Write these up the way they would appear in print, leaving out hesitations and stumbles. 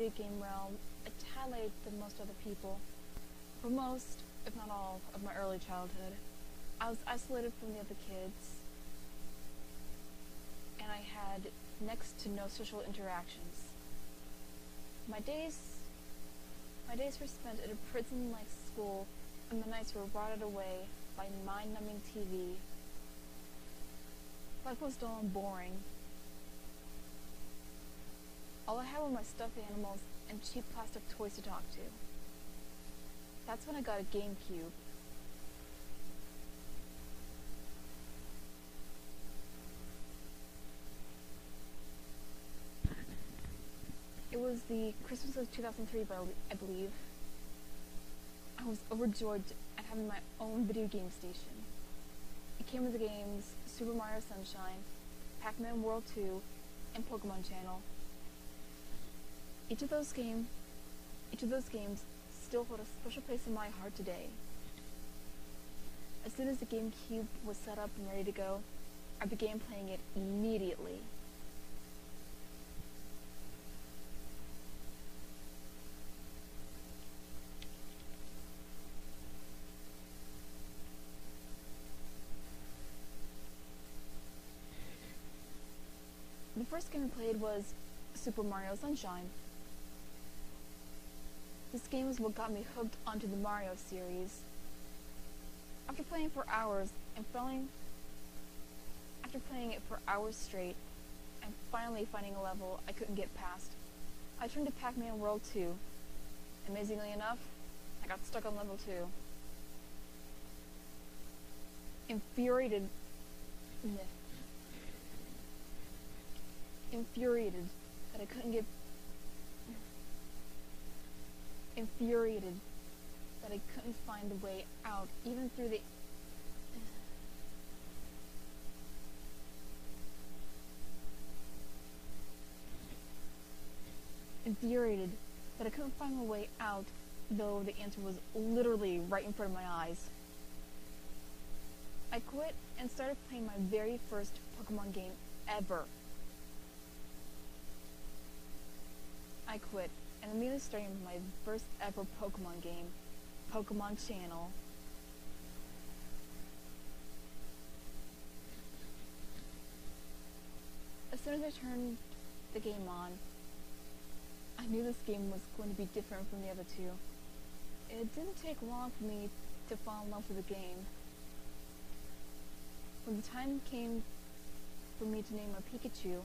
video game realm a tad later than most other people. For most, if not all, of my early childhood, I was isolated from the other kids, and I had next to no social interactions. My days were spent at a prison-like school, and the nights were rotted away by mind-numbing TV. Life was dull and boring. All I had were my stuffed animals and cheap plastic toys to talk to. That's when I got a GameCube. It was the Christmas of 2003, I believe. I was overjoyed at having my own video game station. It came with the games Super Mario Sunshine, Pac-Man World 2, and Pokemon Channel. Each of those games still hold a special place in my heart today. As soon as the GameCube was set up and ready to go, I began playing it immediately. The first game I played was Super Mario Sunshine. This game is what got me hooked onto the Mario series. After playing it for hours straight, and finally finding a level I couldn't get past, I turned to Pac-Man World 2. Amazingly enough, I got stuck on level 2. Infuriated that I couldn't find a way out, even through the infuriated that I couldn't find a way out, though the answer was literally right in front of my eyes. I quit and started playing my very first Pokemon game ever. I quit and immediately started my first ever Pokemon game, Pokemon Channel. As soon as I turned the game on, I knew this game was going to be different from the other two. It didn't take long for me to fall in love with the game. When the time came for me to name my Pikachu,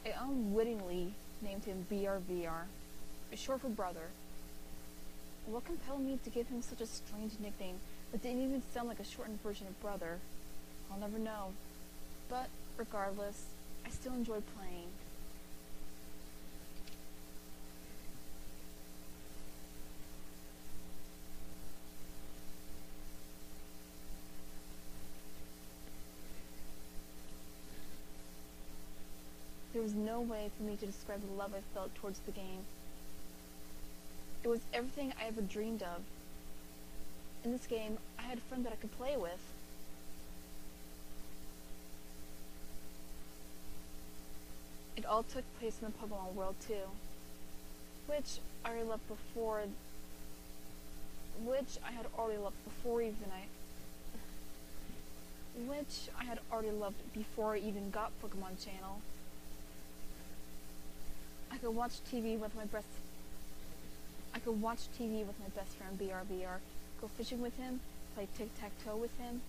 I unwittingly named him BRVR, short for brother. What compelled me to give him such a strange nickname that didn't even sound like a shortened version of brother? I'll never know. But regardless, I still enjoyed playing. There was no way for me to describe the love I felt towards the game. It was everything I ever dreamed of. In this game, I had a friend that I could play with. It all took place in the Pokemon World 2, which I had loved before I even got Pokemon Channel. I could watch TV with my best friend BRBR, go fishing with him, play tic-tac-toe with him,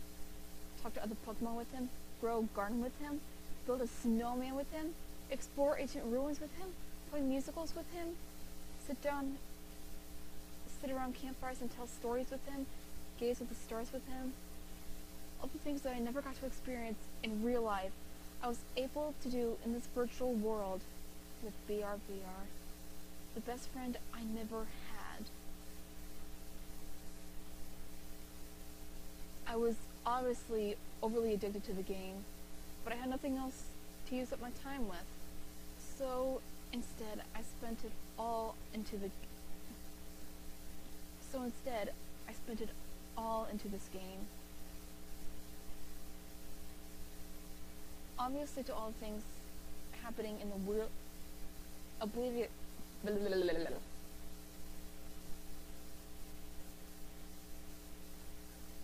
talk to other Pokemon with him, grow a garden with him, build a snowman with him, explore ancient ruins with him, play musicals with him, sit around campfires and tell stories with him, gaze at the stars with him. All the things that I never got to experience in real life, I was able to do in this virtual world with BRVR, the best friend I never had. I was obviously overly addicted to the game, but I had nothing else to use up my time with. So instead, I spent it all into this game. Obviously, to all things happening in the world,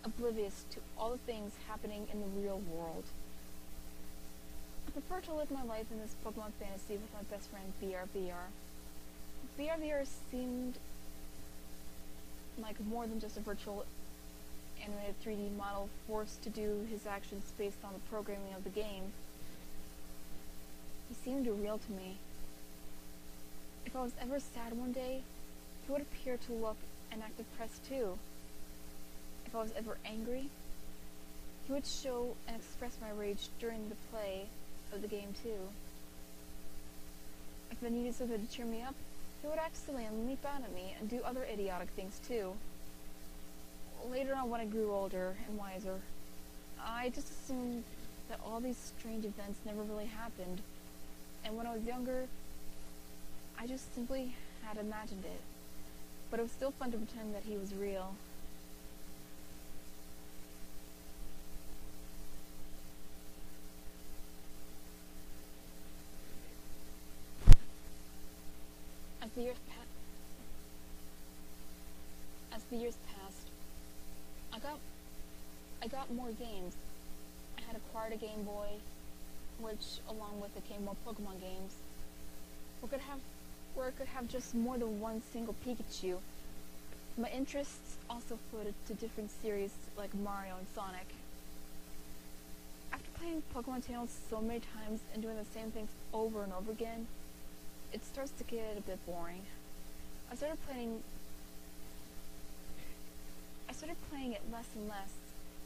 Oblivious to all the things happening in the real world. I prefer to live my life in this Pokemon fantasy with my best friend BRBR. BRBR seemed like more than just a virtual animated 3D model forced to do his actions based on the programming of the game. He seemed real to me. If I was ever sad one day, he would appear to look and act depressed too. If I was ever angry, he would show and express my rage during the play of the game too. If I needed something to cheer me up, he would act silly and leap out at me and do other idiotic things too. Later on, when I grew older and wiser, I just assumed that all these strange events never really happened, and when I was younger, I just simply had imagined it. But it was still fun to pretend that he was real. As the years passed, I got more games. I had acquired a Game Boy, which, along with it, came more Pokemon games, where I could have just more than one single Pikachu. My interests also floated to different series like Mario and Sonic. After playing Pokemon channels so many times and doing the same things over and over again, it starts to get a bit boring. I started playing it less and less,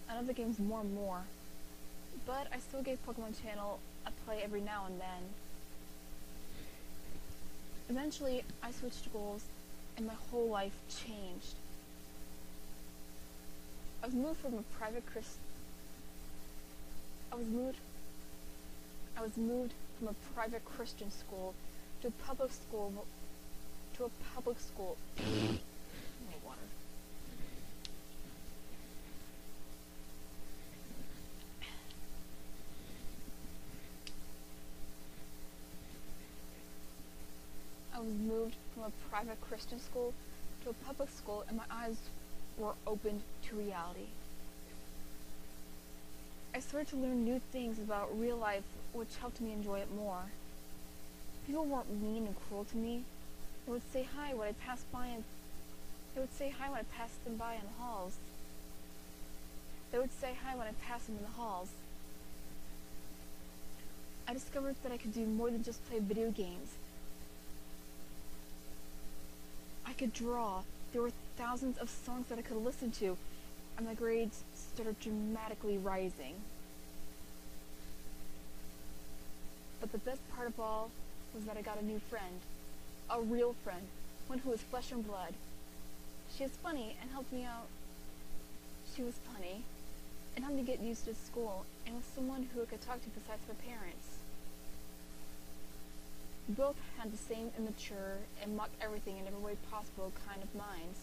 and other games more and more, but I still gave Pokemon Channel a play every now and then. Eventually, I switched goals, and my whole life changed. I was moved from a private Christian school to a public school. I need water. I was moved from a private Christian school to a public school, and my eyes were opened to reality. I started to learn new things about real life, which helped me enjoy it more. People weren't mean and cruel to me. They would say hi when I passed them by in the halls. I discovered that I could do more than just play video games. I could draw. There were thousands of songs that I could listen to, and my grades started dramatically rising. But the best part of all was that I got a new friend. A real friend. One who was flesh and blood. She was funny and helped me out. She was funny and helped me get used to school, and was someone who I could talk to besides my parents. We both had the same immature and mock everything in every way possible kind of minds.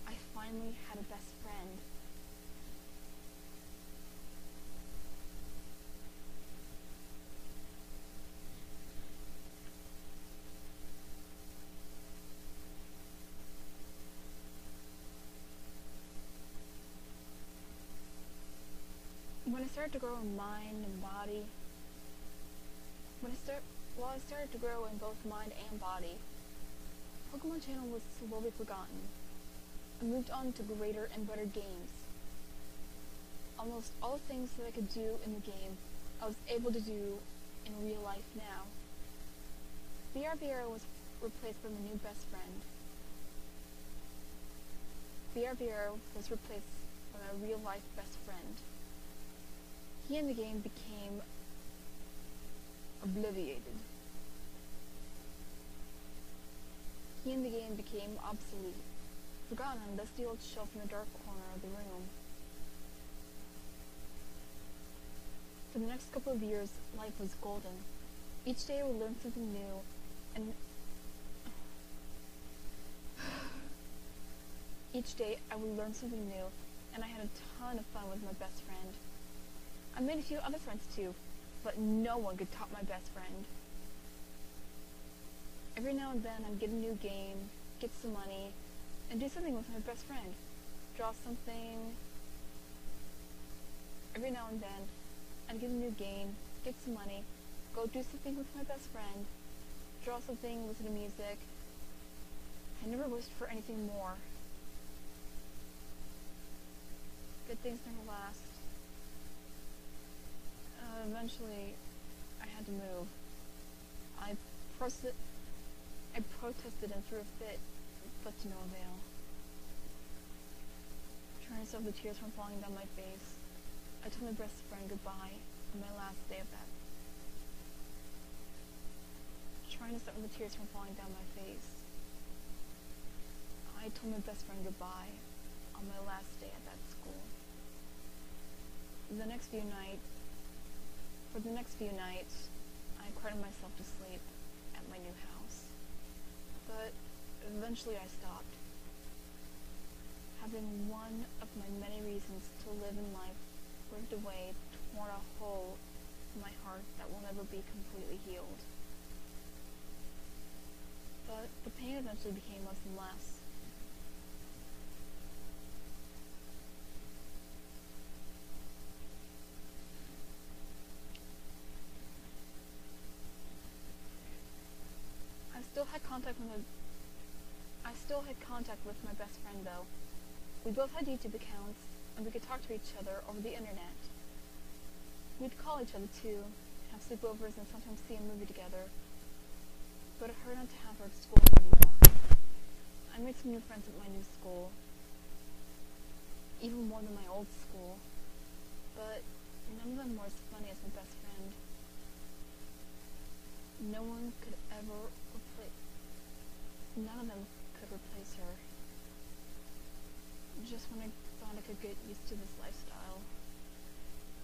I finally had a best friend. When I started to grow in mind and body, I started to grow in both mind and body, Pokemon Channel was slowly forgotten. I moved on to greater and better games. Almost all the things that I could do in the game, I was able to do in real life now. BRBR was replaced by my new best friend. BRBR was replaced by my real life best friend. He and the game became obliviated. He and the game became obsolete, forgotten on a dusty old shelf in the dark corner of the room. For the next couple of years, life was golden. Each day I would learn something new, and I had a ton of fun with my best friend. I made a few other friends too, but no one could top my best friend. Every now and then I'd get a new game, get some money, and do something with my best friend. Draw something. Every now and then I'd get a new game, get some money, go do something with my best friend, draw something, listen to music. I never wished for anything more. Good things never last. Eventually, I had to move. I protested and threw a fit, but to no avail. Trying to stop the tears from falling down my face, I told my best friend goodbye on my last day of that. Trying to stop the tears from falling down my face, I told my best friend goodbye on my last day at that school. For the next few nights, I cried myself to sleep at my new house. But eventually I stopped. Having one of my many reasons to live in life ripped away, torn a hole in my heart that will never be completely healed. But the pain eventually became less and less. I still had contact with my best friend though. We both had YouTube accounts, and we could talk to each other over the internet. We'd call each other too, have sleepovers, and sometimes see a movie together. But it hurt not to have her at school anymore. I made some new friends at my new school, even more than my old school, but none of them were as funny as my best friend. None of them could replace her. Just when I thought I could get used to this lifestyle,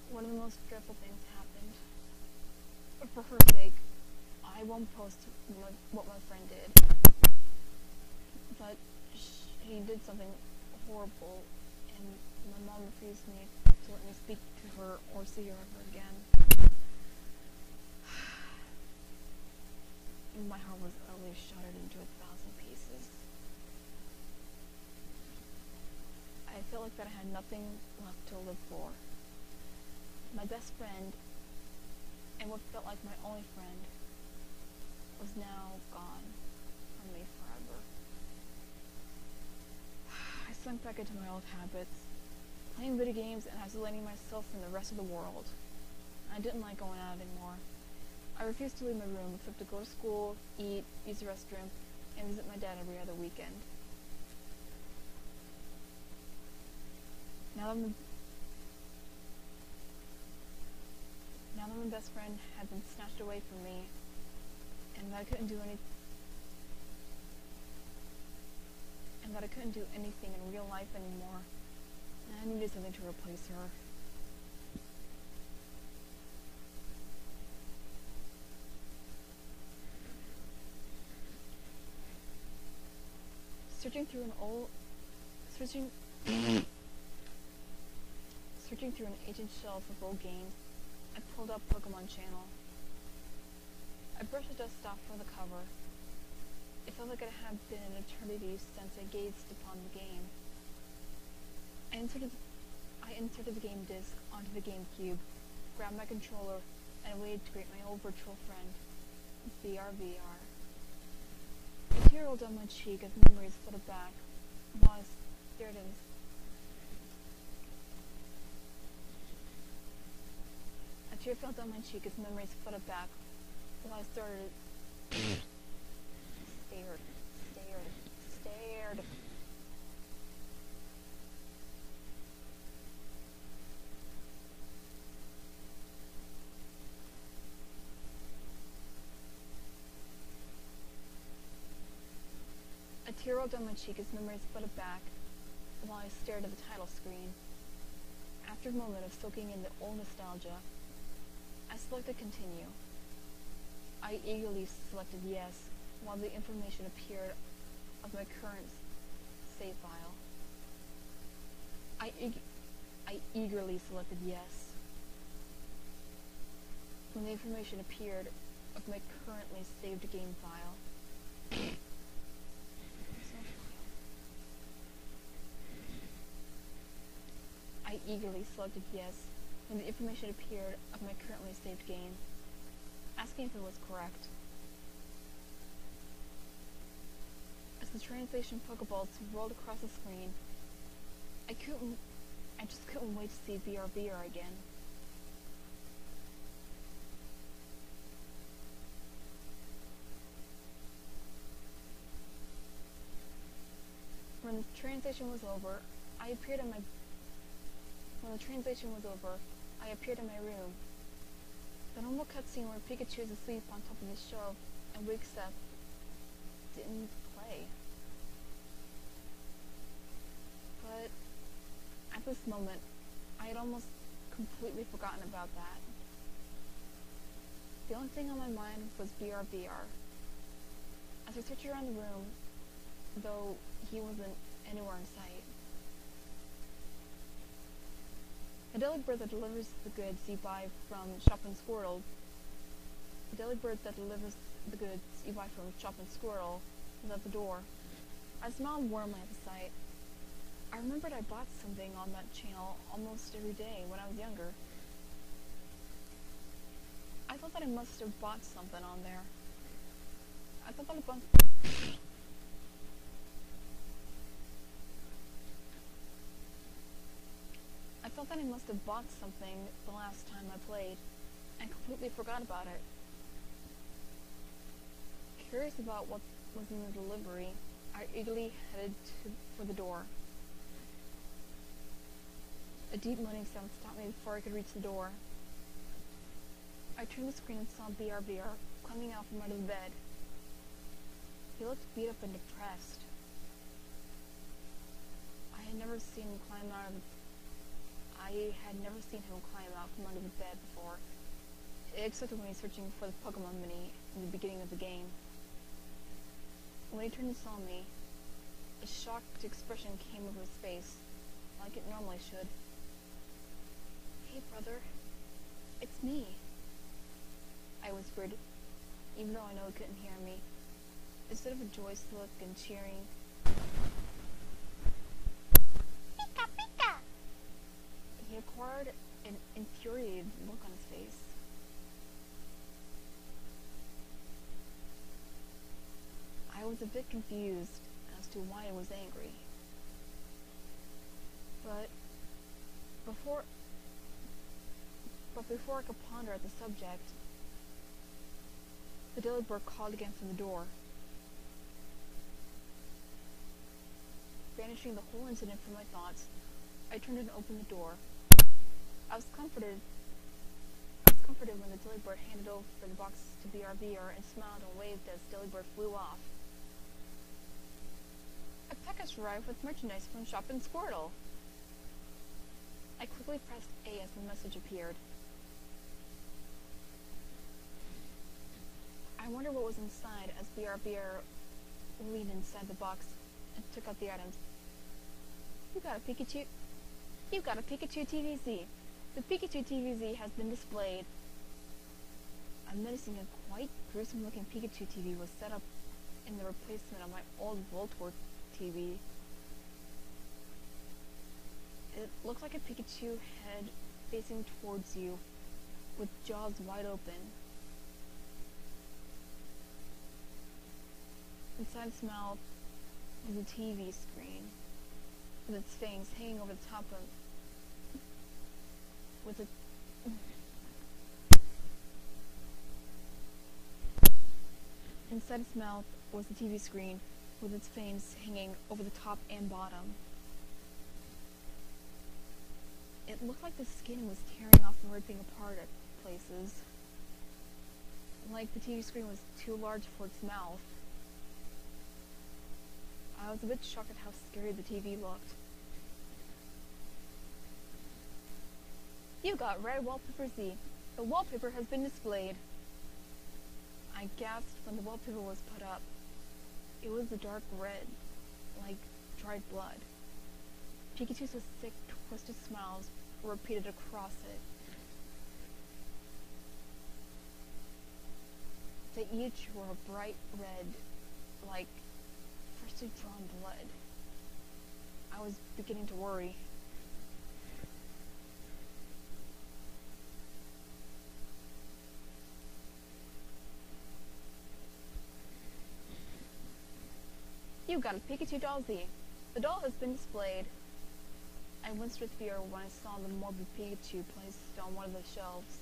one of the most dreadful things happened. For her sake, I won't post what my friend did, but she did something horrible, and my mom refused me to let me speak to her or see her ever again. My heart was utterly shattered into 1,000 pieces. I felt like that I had nothing left to live for. My best friend, and what felt like my only friend, was now gone from me forever. I sunk back into my old habits, playing video games and isolating myself from the rest of the world. I didn't like going out anymore. I refused to leave my room except to go to school, eat, use the restroom, and visit my dad every other weekend. Now that my best friend had been snatched away from me, and that I couldn't do anything in real life anymore, I needed something to replace her. Searching through an ancient shelf of old games, I pulled up Pokemon Channel. I brushed the dust off from the cover. It felt like it had been an eternity since I gazed upon the game. I inserted the game disc onto the GameCube, grabbed my controller, and waited to greet my old virtual friend, VR. A tear rolled down my cheek as memories flooded back, while I stared at A tear fell down my cheek as memories flooded back, while I stared. A tear rolled down my cheek as memories flooded back, while I stared at the title screen. After a moment of soaking in the old nostalgia, I selected continue. I eagerly selected yes, while the information appeared of my current save file. I eagerly selected yes. when the information appeared of my currently saved game file. I eagerly selected yes when the information appeared of my currently saved game, asking if it was correct. As the translation Pokeballs rolled across the screen, I just couldn't wait to see BRBR again. When the translation was over, I appeared in my room. The normal cutscene where Pikachu is asleep on top of his shelf and wakes up didn't play. But at this moment, I had almost completely forgotten about that. The only thing on my mind was BRBR. As I searched around the room, though he wasn't anywhere in sight. The deli bird that delivers the goods you buy from Shop and Squirrel was at the door. I smiled warmly at the sight. I remembered I bought something on that channel almost every day when I was younger. I thought that I must have bought something on there. I thought that I must have bought something the last time I played, and completely forgot about it. Curious about what was in the delivery, I eagerly headed for the door. A deep moaning sound stopped me before I could reach the door. I turned the screen and saw BRBR climbing out from under the bed. He looked beat up and depressed. I had never seen him climb out from under the bed before, except when he was searching for the Pokemon Mini in the beginning of the game. When he turned and saw me, a shocked expression came over his face, like it normally should. "Hey, brother, it's me," I whispered, even though I know he couldn't hear me. Instead of a joyous look and cheering, "Pika, Pika!" he acquired an infuriated look on his face. I was a bit confused as to why he was angry. But before I could ponder at the subject, the deli bird called again from the door. Banishing the whole incident from my thoughts, I turned and opened the door. I was comforted when the deli bird handed over the box to BRBR and smiled and waved as deli bird flew off. "A package arrived with merchandise from Shop and Squirtle." I quickly pressed A as the message appeared. I wondered what was inside as BRBR leaned inside the box and took out the items. You got a Pikachu TVZ. The Pikachu TVZ has been displayed." I'm noticing a quite gruesome looking Pikachu TV was set up in the replacement of my old Voltorb TV. It looks like a Pikachu head facing towards you, with jaws wide open. Inside its mouth is a TV screen, with its fangs hanging over the top of Inside its mouth was the TV screen, with its fangs hanging over the top and bottom. It looked like the skin was tearing off and ripping apart at places, like the TV screen was too large for its mouth. I was a bit shocked at how scary the TV looked. "You got Red Wallpaper Z. The wallpaper has been displayed." I gasped when the wallpaper was put up. It was a dark red, like dried blood. Pikachu's sick, twisted smiles were repeated across it. They each were a bright red, like freshly drawn blood. I was beginning to worry. You got a Pikachu doll Z. The doll has been displayed. I winced with fear when I saw the morbid Pikachu placed on one of the shelves.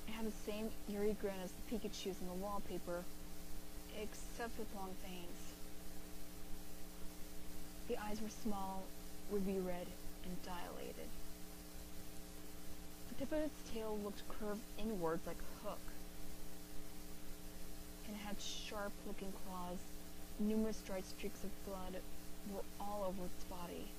It had the same eerie grin as the Pikachus in the wallpaper, except with long fangs. The eyes were small, ruby red, and dilated. The tip of its tail looked curved inwards like a hook, and it had sharp-looking claws. Numerous dried streaks of blood were all over its body.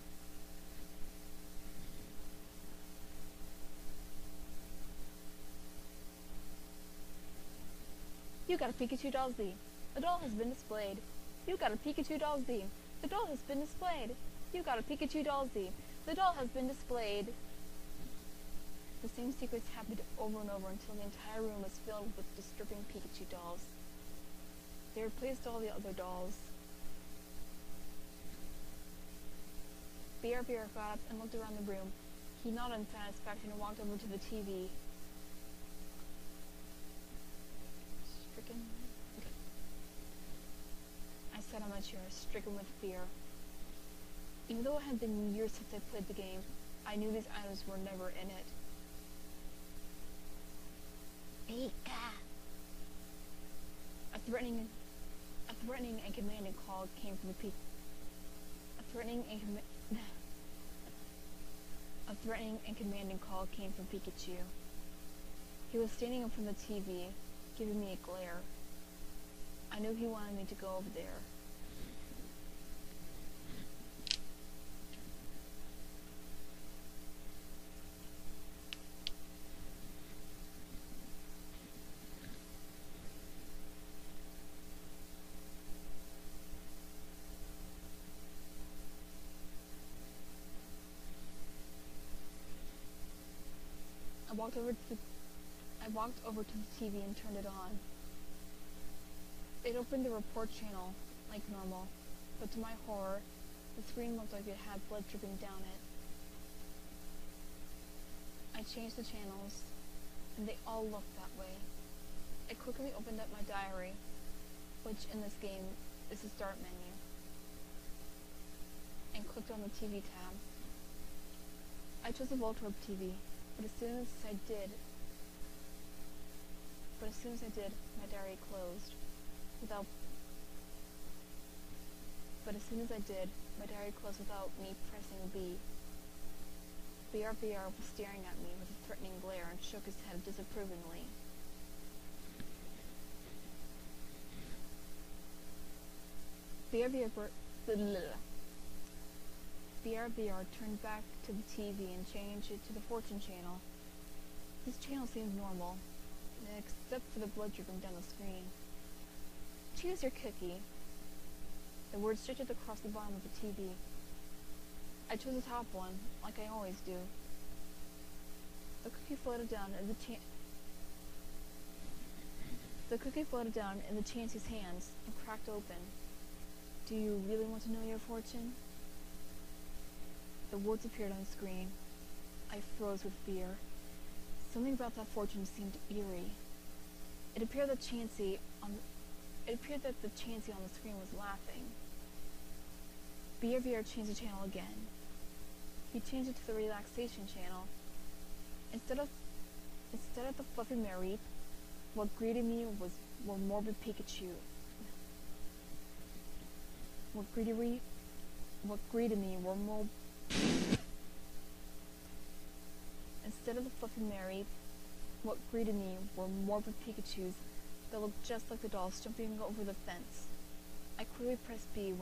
You got a Pikachu doll Z. The doll has been displayed. You got a Pikachu doll Z. The doll has been displayed. You got a Pikachu doll Z. The doll has been displayed. The same sequence happened over and over until the entire room was filled with disturbing Pikachu dolls. They replaced all the other dolls. BR got up and looked around the room. He nodded in satisfaction and walked over to the TV. Stricken? Okay. I sat on my chair, stricken with fear. Even though it had been years since I played the game, I knew these items were never in it. Pika! A threatening and commanding call came from the A threatening and commanding call came from Pikachu. He was standing up from the TV, giving me a glare. I knew he wanted me to go over there. I walked over to the TV and turned it on. It opened the report channel, like normal, but to my horror, the screen looked like it had blood dripping down it. I changed the channels, and they all looked that way. I quickly opened up my diary, which in this game is the start menu, and clicked on the TV tab. I chose a Voltorb TV, but as soon as I did, my diary closed. Without me pressing B. BR was staring at me with a threatening glare and shook his head disapprovingly. BR turned back to the TV and changed it to the Fortune channel. This channel seemed normal, except for the blood dripping down the screen. Choose your cookie. The words stretched across the bottom of the TV. I chose the top one, like I always do. The cookie floated down in the Chansey's hands and cracked open. Do you really want to know your fortune? The words appeared on the screen. I froze with fear. Something about that fortune seemed eerie. It appeared that the Chansey on the screen was laughing. BR changed the channel again. He changed it to the relaxation channel. Instead of the fluffy Mareep, what greeted me were morbid Pikachu. Instead of the fluffy Mareep, what greeted me were morbid Pikachus that looked just like the dolls jumping over the fence. I quickly pressed B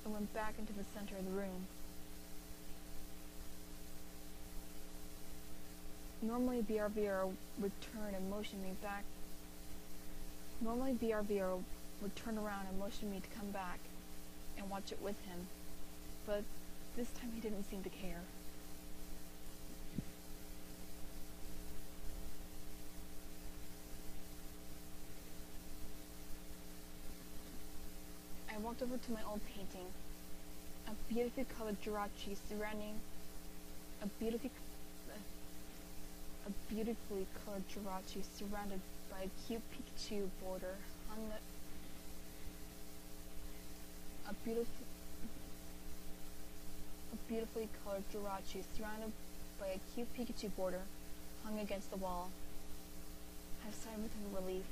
and went back into the center of the room. Normally BR would turn and motion me back. Normally BR would turn around and motion me to come back and watch it with him, but this time he didn't seem to care. walked over to my old painting, a beautifully colored Jirachi surrounding a beautifully colored Jirachi surrounded by a cute Pikachu border hung a beautifully colored Jirachi surrounded by a cute Pikachu border hung against the wall. I sighed with relief.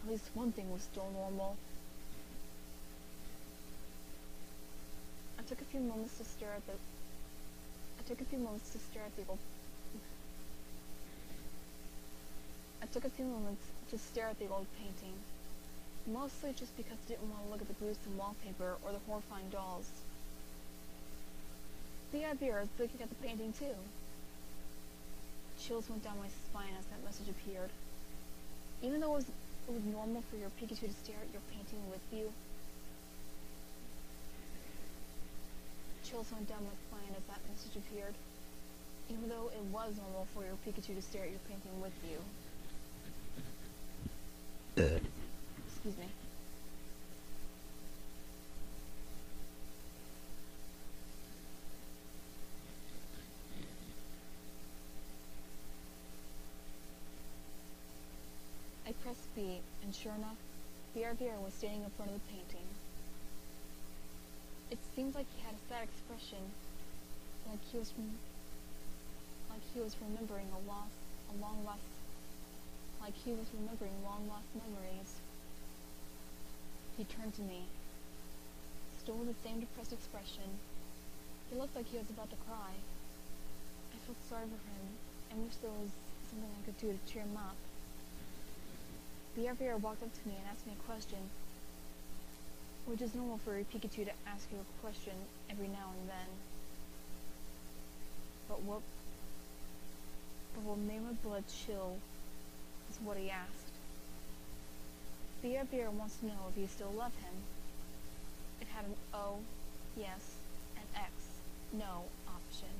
At least one thing was still normal. I took a few moments to stare at the old painting, mostly just because I didn't want to look at the gruesome wallpaper or the horrifying dolls. The idea was looking at the painting too. Chills went down my spine as that message appeared. Even though it was normal for your Pikachu to stare at your painting with you, chills went down my spine as that message appeared. Even though it was normal for your Pikachu to stare at your painting with you. Excuse me. I pressed B, and sure enough, BRVR was standing in front of the painting. It seemed like he had a sad expression, like he was remembering long lost memories. He turned to me, still with the same depressed expression. He looked like he was about to cry. I felt sorry for him and wished there was something I could do to cheer him up. The RVR walked up to me and asked me a question, which is normal for a Pikachu to ask you a question every now and then. But what made my blood chill is what he asked. The RVR wants to know if you still love him. It had an O, yes, and X, no option.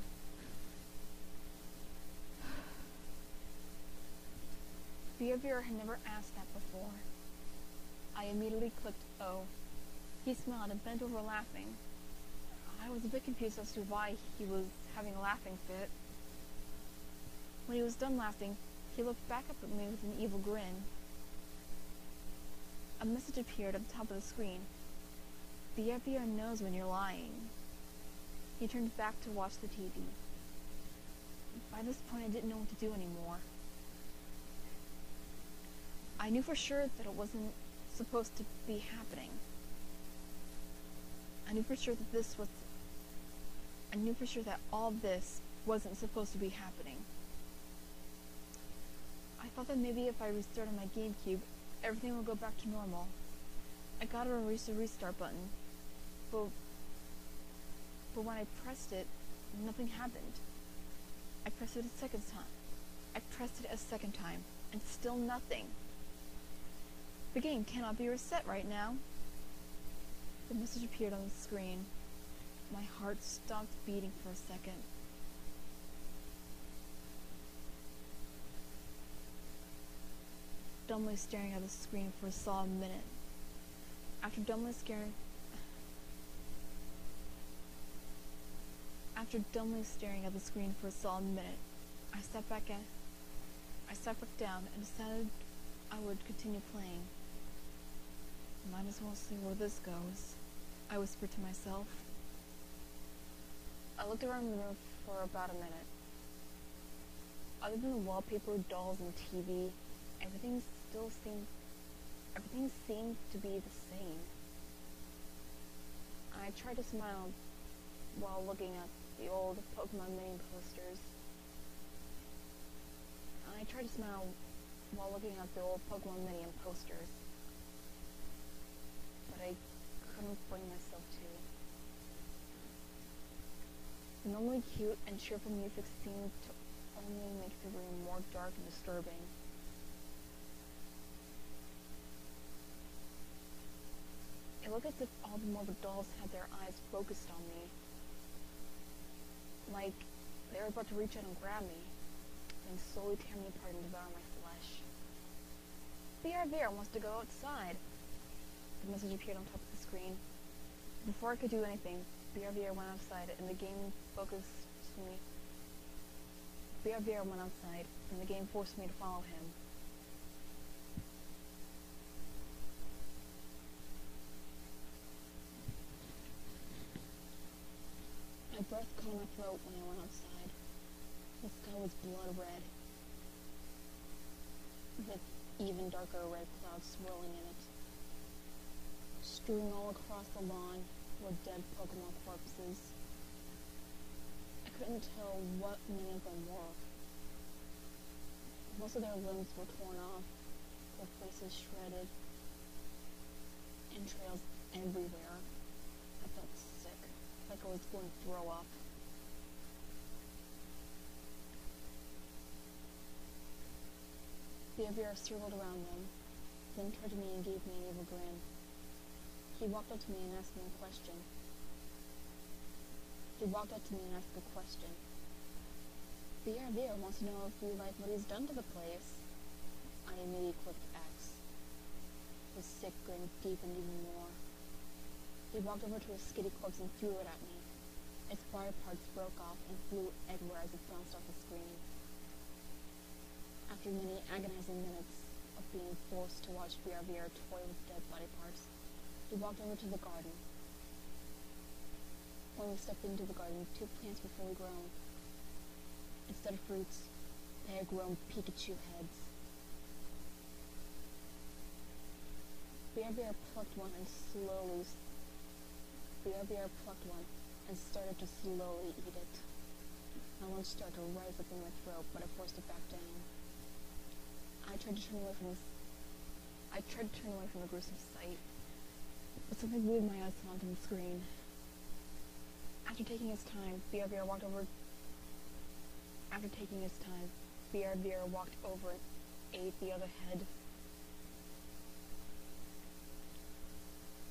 The RVR had never asked that before. I immediately clicked O. He smiled and bent over laughing. I was a bit confused as to why he was having a laughing fit. When he was done laughing, he looked back up at me with an evil grin. A message appeared at the top of the screen. The RVR knows when you're lying. He turned back to watch the TV. By this point, I didn't know what to do anymore. I knew for sure that it wasn't supposed to be happening. I knew for sure that all this wasn't supposed to be happening. I thought that maybe if I restarted my GameCube, everything would go back to normal. I got to erase the restart button, but when I pressed it, nothing happened. I pressed it a second time, and still nothing. The game cannot be reset right now. The message appeared on the screen. My heart stopped beating for a second. Dumbly staring at the screen for a solid minute. After dumbly staring at the screen for a solid minute, I sat back down and decided I would continue playing. Might as well see where this goes, I whispered to myself. I looked around the room for about a minute. Other than the wallpaper, dolls, and TV, everything seemed to be the same. I tried to smile while looking at the old Pokemon mini posters. But I couldn't bring myself to. The normally cute and cheerful music seemed to only make the room more dark and disturbing. It looked as if all the morbid dolls had their eyes focused on me, like they were about to reach out and grab me, and slowly tear me apart and devour my flesh. VR wants to go outside. The message appeared on top of the screen. Before I could do anything, BRVR went outside and the game focused me. BRVR went outside and the game forced me to follow him. My breath caught in my throat when I went outside. The sky was blood red, with even darker red clouds swirling in it. Strewn all across the lawn were dead Pokemon corpses. I couldn't tell what many of them were. Most of their limbs were torn off, their faces shredded, entrails everywhere. I felt sick, like I was going to throw up. The BRVR circled around them, then turned to me and gave me an evil grin. He walked up to me and asked me a question. BRVR wants to know if you like what he's done to the place. I immediately clicked X. His sick grin deepened even more. He walked over to a skitty corpse and threw it at me. Its body parts broke off and flew everywhere as it bounced off the screen. After many agonizing minutes of being forced to watch BRVR toy with dead body parts, he walked over to the garden. When we stepped into the garden, 2 plants were fully grown. Instead of fruits, they had grown Pikachu heads. BRVR plucked one and started to slowly eat it. My lunch started to rise up in my throat, but I forced it back down. I tried to turn away from the gruesome sight, but something glued my eyes onto the screen. After taking his time, BRVR walked over and ate the other head.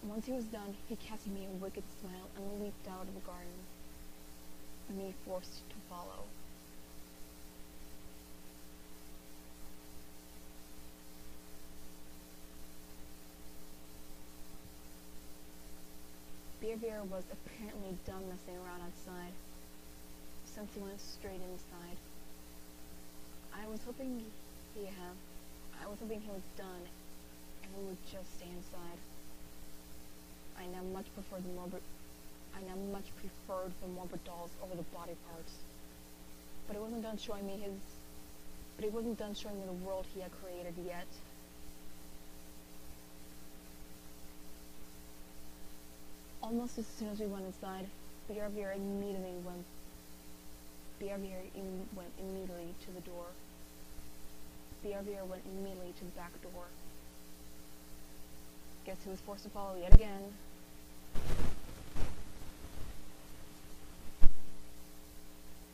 Once he was done, he cast me a wicked smile and leaped out of the garden, me forced to follow. BRVR was apparently done messing around outside, since he went straight inside. I was hoping he was done, and we would just stay inside. I now much preferred the morbid dolls over the body parts. But he wasn't done showing me the world he had created yet. Almost as soon as we went inside, BRVR went immediately to the door. BRVR went immediately to the back door. Guess who was forced to follow yet again?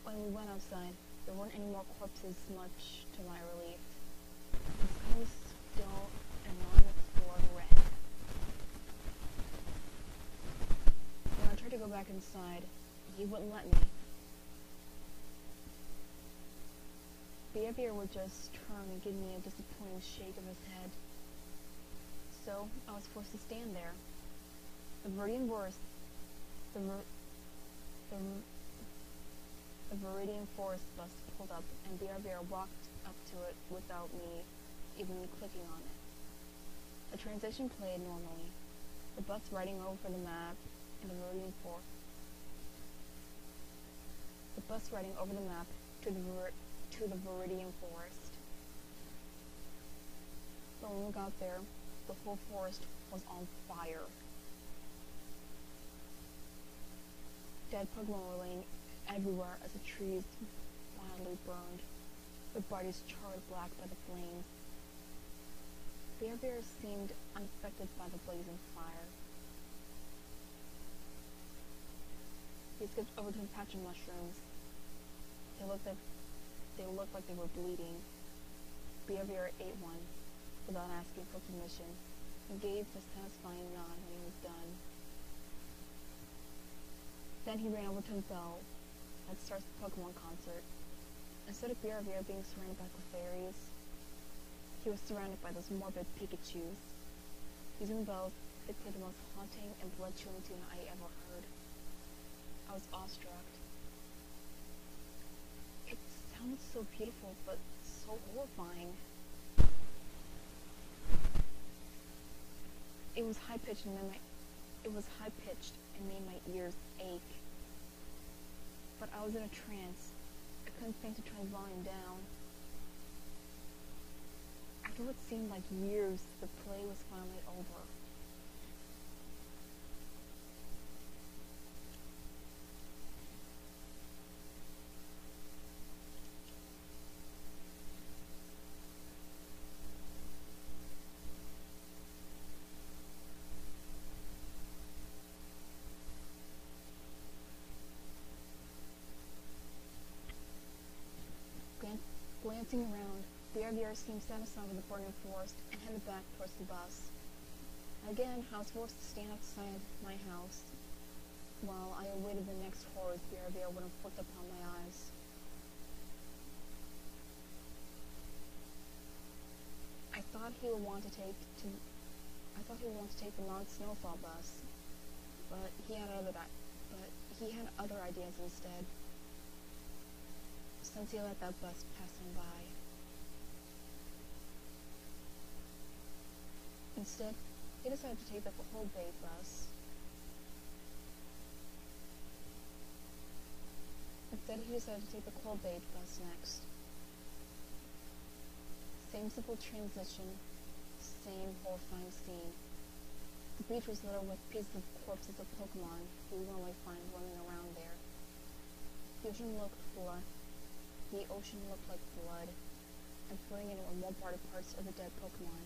When we went outside, there weren't any more corpses, much to my relief. The sky was still and unexplored red. When I tried to go back inside, he wouldn't let me. BRVR would just turn and give me a disappointing shake of his head. So I was forced to stand there. The Viridian Forest bus pulled up, and BRVR walked up to it without me even clicking on it. The transition played normally, the bus riding over the map in the Viridian Forest. The bus riding over the map to the Viridian Forest. But when we got there, the whole forest was on fire. Dead Pokemon were laying everywhere as the trees wildly burned, their bodies charred black by the flames. BRVR seemed unaffected by the blazing fire. He skipped over to a patch of mushrooms. They looked like they were bleeding. BRVR ate one without asking for permission and gave a satisfying nod when he was done. Then he ran over to the bell that starts the Pokemon concert. Instead of BRVR being surrounded by Clefairies, he was surrounded by those morbid Pikachus. Using the bell it played the most haunting and blood-chilling tune I ever heard. I was awestruck. It sounded so beautiful, but so horrifying. It was high-pitched and made my ears ache. But I was in a trance. I couldn't think to turn the volume down. After what seemed like years, the play was finally over. Glancing around, the RVR seemed satisfied with the burning forest and headed back towards the bus. Again, I was forced to stand outside my house while I awaited the next horrors the RVR would inflict upon my eyes. I thought he would want to take the non-snowfall bus, but he had other ideas instead. Since he let that bus pass him by. Instead, he decided to take the cold bay bus. Next. Same simple transition, same horrifying scene. The beach was littered with pieces of corpses of Pokemon you would normally find roaming around there. The ocean looked like blood, and floating in were warm-bodied parts of the dead Pokemon.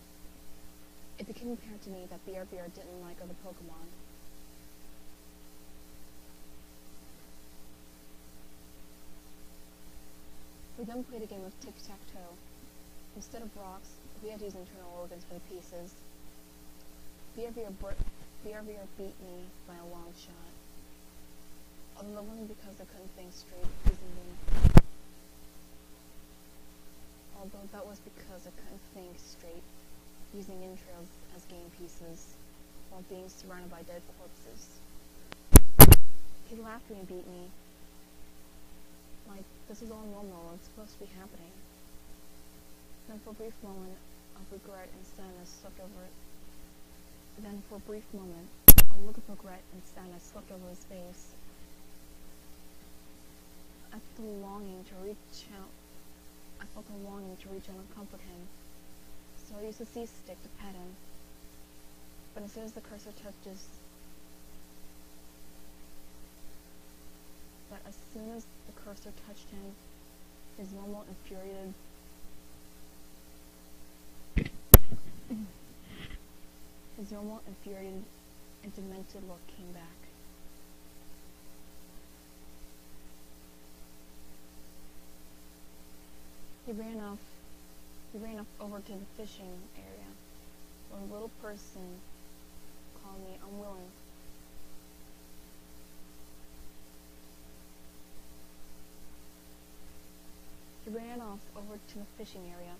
It became apparent to me that BRBR didn't like other Pokemon. We then played a game of tic-tac-toe. Instead of rocks, we had to use internal organs for the pieces. BRBR beat me by a long shot, although only because I couldn't think straight using entrails as game pieces, while being surrounded by dead corpses. He laughed when he beat me, like this was all normal and supposed to be happening. Then for a brief moment, a look of regret and sadness swept over his face. I felt a longing to reach out and comfort him, so I used the C-stick to pet him. But as soon as the cursor touched his him, his normal infuriated and demented look came back. He ran off over to the fishing area, where a little person called me unwilling. He ran off over to the fishing area,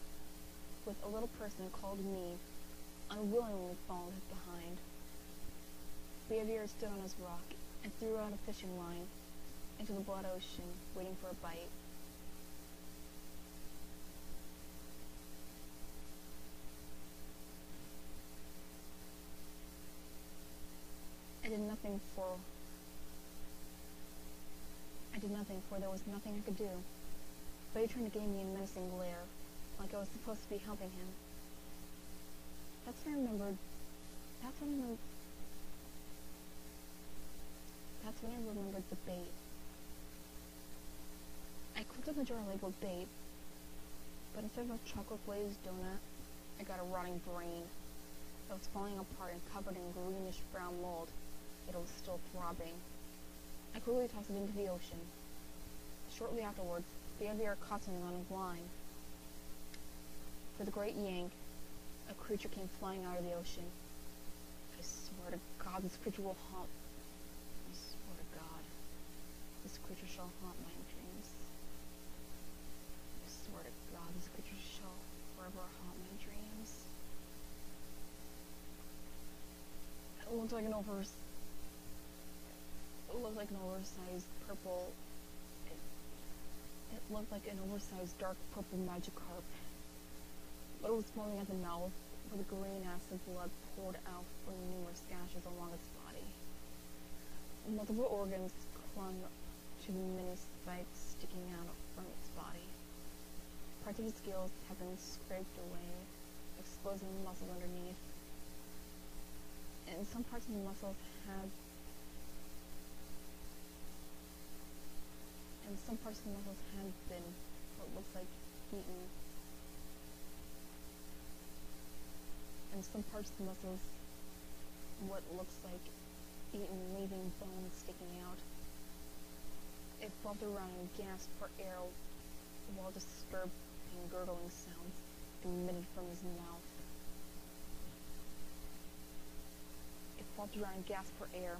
with a little person called me unwillingly followed behind. Behavior stood on his rock and threw out a fishing line into the blood ocean, waiting for a bite. I did nothing, for there was nothing I could do. But he turned to give me a menacing glare, like I was supposed to be helping him. That's when I remembered the bait. I clicked on the jar labeled bait, but instead of a chocolate-glazed donut, I got a rotting brain that was falling apart and covered in greenish-brown mold, yet it was still throbbing. I quickly tossed it into the ocean. Shortly afterwards, the NVR caught something on his line. With a great yank, a creature came flying out of the ocean. I swear to God, this creature will haunt. I swear to God, this creature shall haunt my dreams. I swear to God, this creature shall forever haunt my dreams. It looked like an oversized purple. It looked like an oversized dark purple Magikarp, but it was foaming at the mouth, with green acid blood poured out from numerous gashes along its body. Multiple organs clung to the many spikes sticking out from its body. Parts of its gills had been scraped away, exposing the muscles underneath. And some parts of the muscles had been what looks like eaten. And some parts of the muscles what looks like eaten, leaving bones sticking out. It flopped around and gasped for air while disturbing gurgling sounds emitted from his mouth. It flopped around and gasped for air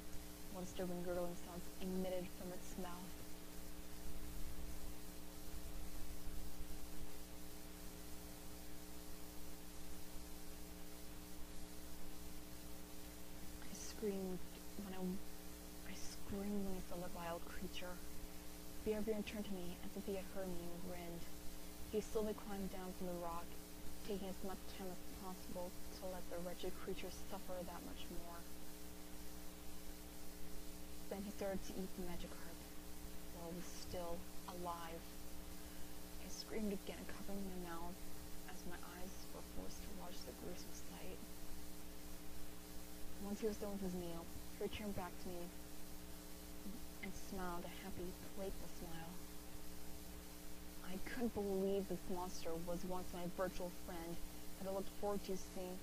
while disturbing gurgling sounds emitted from its mouth. I screamed when I saw the vile creature. Bjorn turned to me as if he had heard me and grinned. He slowly climbed down from the rock, taking as much time as possible to let the wretched creature suffer that much more. Then he started to eat the Magikarp, while it was still alive. I screamed again, covering my mouth, as my eyes were forced to watch the gruesome sight. Once he was done with his meal, he returned back to me and smiled a happy, playful smile. I couldn't believe this monster was once my virtual friend that I looked forward to seeing.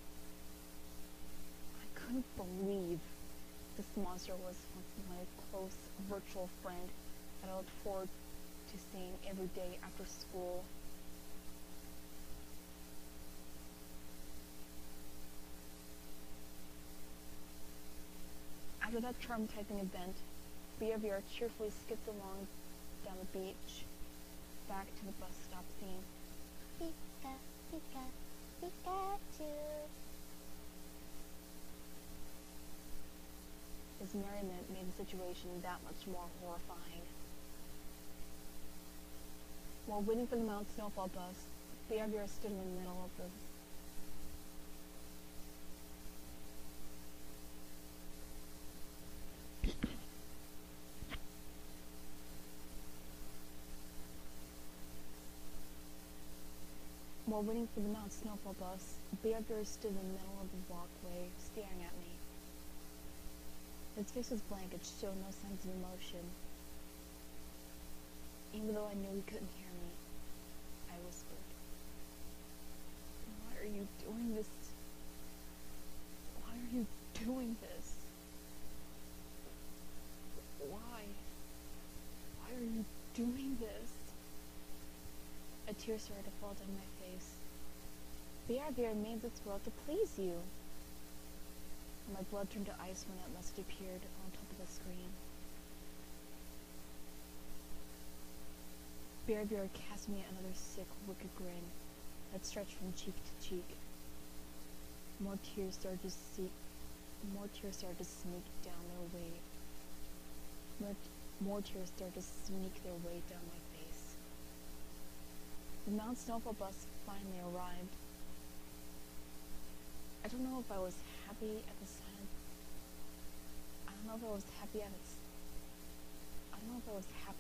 I couldn't believe this monster was once my close virtual friend that I looked forward to seeing every day after school. After that traumatizing event, Bjorn cheerfully skipped along down the beach, back to the bus stop scene. Pika, Pika, Pikachu. His merriment made the situation that much more horrifying. While waiting for the Mount Snowfall bus, Bjorn stood in the middle of the While waiting for the Mount Snowfall bus, Bjorn stood in the middle of the walkway, staring at me. His face was blank and showed no signs of emotion. Even though I knew he couldn't hear me, I whispered, "Why are you doing this? Why are you doing this? Why? Why are you doing this?" A tear started to fall down my face. Bjorn made this world to please you. My blood turned to ice when it must have appeared on top of the screen. Bjorn cast me another sick, wicked grin that stretched from cheek to cheek. More tears started to sneak down their way. More tears started to sneak their way down my face. The Mount Snowfall bus finally arrived. I don't know if I was happy at the sight. I don't know if I was happy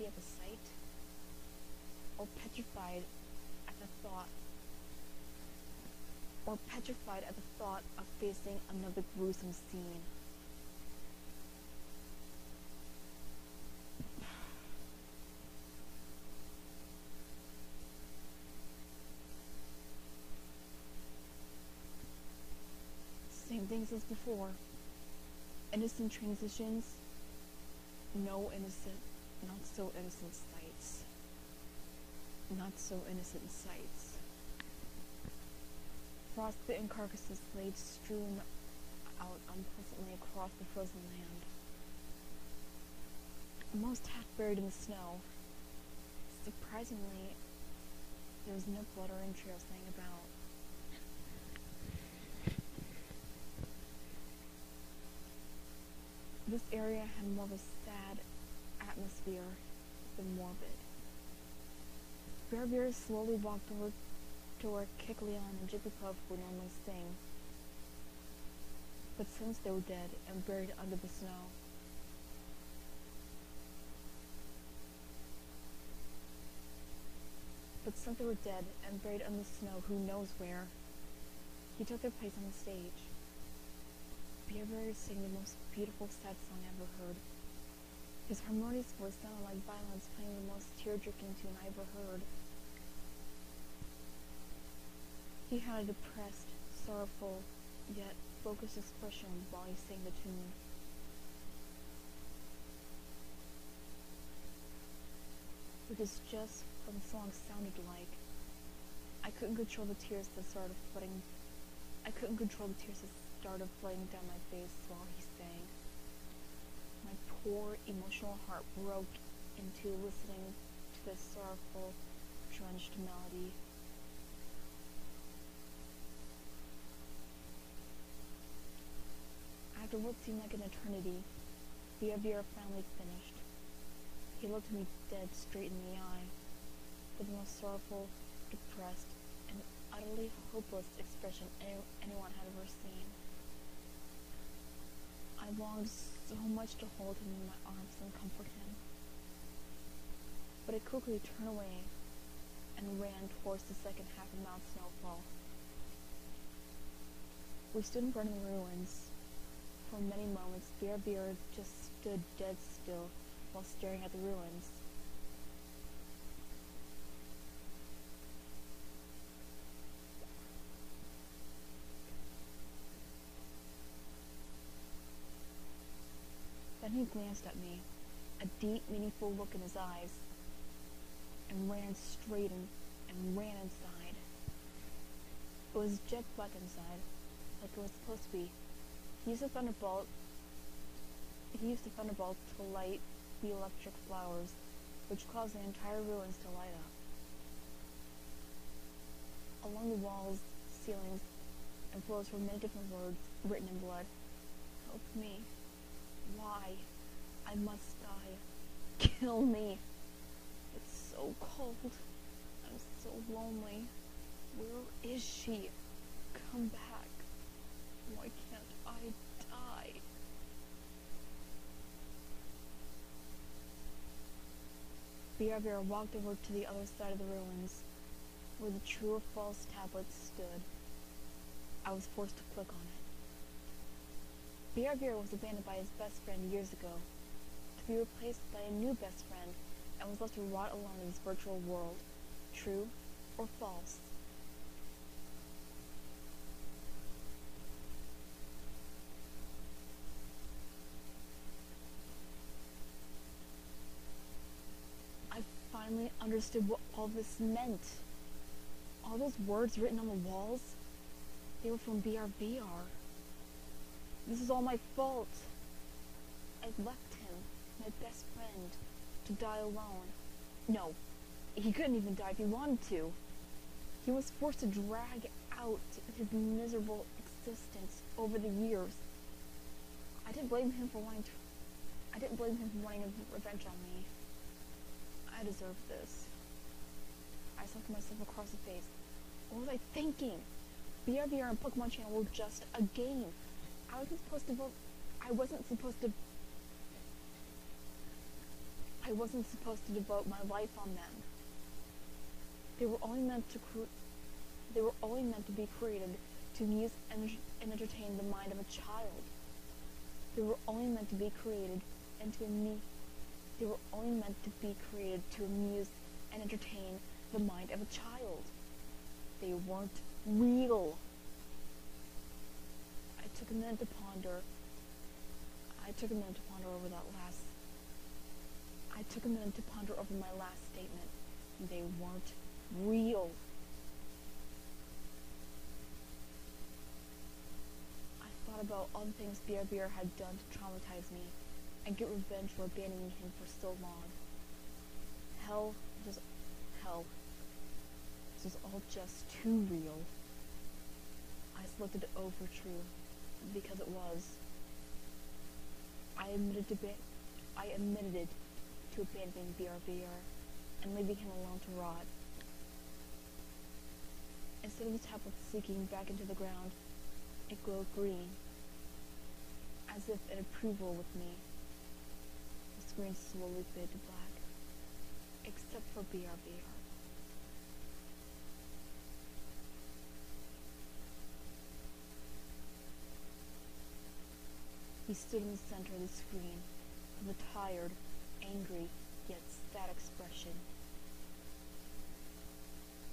at the sight, or petrified at the thought of facing another gruesome scene. Same things as before. Innocent transitions, not so innocent sights. Not so innocent sights. Frostbitten carcasses laid strewn out unpleasantly across the frozen land. Most half buried in the snow. Surprisingly, there was no blood or entrails laying about. This area had more of a sad atmosphere than morbid. Bear slowly walked over to where Kikleon and Jigglypuff would normally sing. But since they were dead and buried under the snow, who knows where, he took their place on the stage. Bear sang the most beautiful sad song I ever heard. His harmonious voice sounded like violins playing the most tear-jerking tune I ever heard. He had a depressed, sorrowful, yet focused expression while he sang the tune. Which is just what the song sounded like. I couldn't control the tears that started flooding down my face while he sang. My poor, emotional heart broke into listening to this sorrowful, drenched melody. After what seemed like an eternity, Bear finally finished. He looked me dead straight in the eye, with the most sorrowful, depressed, and utterly hopeless expression anyone had ever seen. I longed so much to hold him in my arms and comfort him, but I quickly turned away and ran towards the second half of Mount Snowfall. We stood in front of the ruins. For many moments, Bear just stood dead still while staring at the ruins. Then he glanced at me, a deep, meaningful look in his eyes, and ran straight and ran inside. It was jet black inside, like it was supposed to be. He used the thunderbolt to light the electric flowers, which caused the entire ruins to light up. Along the walls, ceilings, and floors were many different words written in blood. Help me. Why? I must die. Kill me. It's so cold. I'm so lonely. Where is she? Come back. Why can't I die? Bear walked over to the other side of the ruins, where the true or false tablet stood. I was forced to click on it. Bear was abandoned by his best friend years ago, to be replaced by a new best friend, and was left to rot alone in this virtual world. True or false? I finally understood what all this meant. All those words written on the walls, they were from BR. This is all my fault. I left him, my best friend, to die alone. No, he couldn't even die if he wanted to. He was forced to drag out his miserable existence over the years. I didn't blame him for wanting revenge on me. I deserved this. I slapped myself across the face. What was I thinking? BR and Pokemon Channel were just a game. I wasn't supposed to devote my life on them. They were only meant to be created to amuse and entertain the mind of a child. They were only meant to be created to amuse and entertain the mind of a child. They weren't real. I took a minute to ponder over my last statement. They weren't real. I thought about all the things BR had done to traumatize me and get revenge for abandoning him for so long. Hell. This was all just too real. I selected over true because it was. I admitted it to abandoning BRBR and leaving him alone to rot. Instead of the tablet sinking back into the ground, it glowed green, as if in approval with me. The screen slowly faded to black, except for BRBR. He stood in the center of the screen, with a tired, angry, yet sad expression.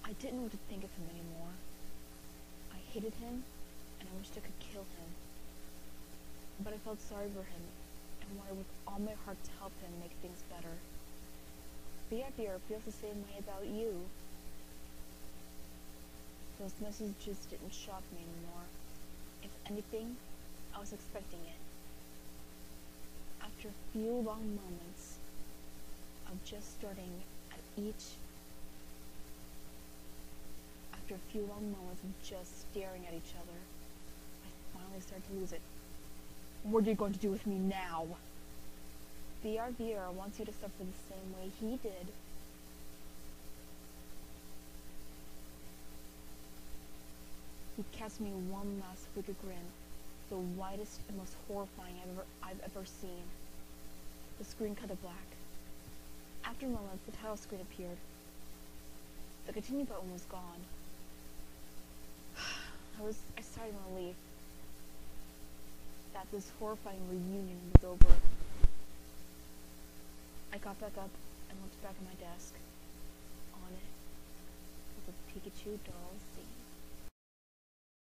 I didn't know what to think of him anymore. I hated him, and I wished I could kill him. But I felt sorry for him, and wanted with all my heart to help him make things better. BRBR feels the same way about you. Those messages didn't shock me anymore. If anything, I was expecting it. After a few long moments of just staring at each other, I finally started to lose it. What are you going to do with me now? BRBR wants you to suffer the same way he did. He cast me one last wicked grin, the widest and most horrifying I've ever seen. The screen cut to black. After a moment, the title screen appeared. The continue button was gone. I sighed in relief that this horrifying reunion was over. I got back up and looked back at my desk. On it was a Pikachu doll scene.